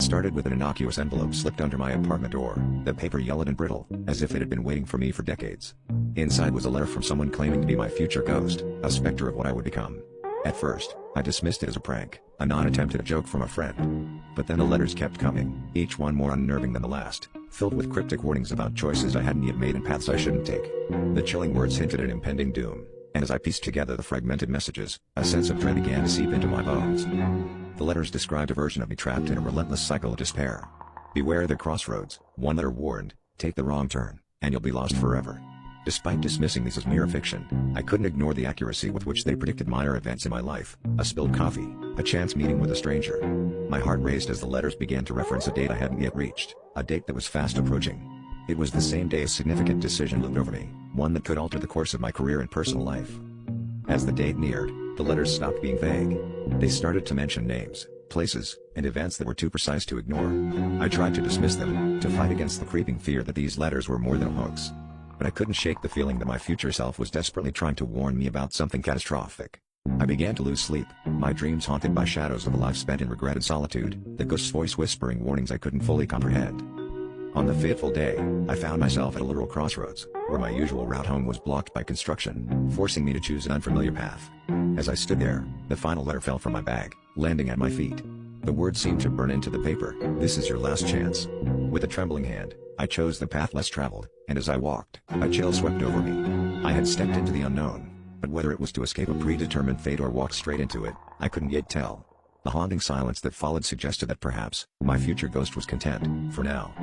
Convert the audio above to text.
started with an innocuous envelope slipped under my apartment door, the paper yellowed and brittle, as if it had been waiting for me for decades. Inside was a letter from someone claiming to be my future ghost, a specter of what I would become. At first, I dismissed it as a prank, a non-attempt at a joke from a friend. But then the letters kept coming, each one more unnerving than the last, filled with cryptic warnings about choices I hadn't yet made and paths I shouldn't take. The chilling words hinted at impending doom, and as I pieced together the fragmented messages, a sense of dread began to seep into my bones. The letters described a version of me trapped in a relentless cycle of despair. Beware the crossroads, one letter warned, take the wrong turn, and you'll be lost forever. Despite dismissing these as mere fiction, I couldn't ignore the accuracy with which they predicted minor events in my life, a spilled coffee, a chance meeting with a stranger. My heart raced as the letters began to reference a date I hadn't yet reached, a date that was fast approaching. It was the same day a significant decision loomed over me, one that could alter the course of my career and personal life. As the date neared, the letters stopped being vague. They started to mention names, places, and events that were too precise to ignore. I tried to dismiss them, to fight against the creeping fear that these letters were more than a hoax. But I couldn't shake the feeling that my future self was desperately trying to warn me about something catastrophic. I began to lose sleep, my dreams haunted by shadows of a life spent in regret and solitude, the ghost's voice whispering warnings I couldn't fully comprehend. On the fateful day, I found myself at a literal crossroads, where my usual route home was blocked by construction, forcing me to choose an unfamiliar path. As I stood there, the final letter fell from my bag, landing at my feet. The words seemed to burn into the paper, "This is your last chance." With a trembling hand, I chose the path less traveled, and as I walked, a chill swept over me. I had stepped into the unknown, but whether it was to escape a predetermined fate or walk straight into it, I couldn't yet tell. The haunting silence that followed suggested that perhaps, my future ghost was content, for now.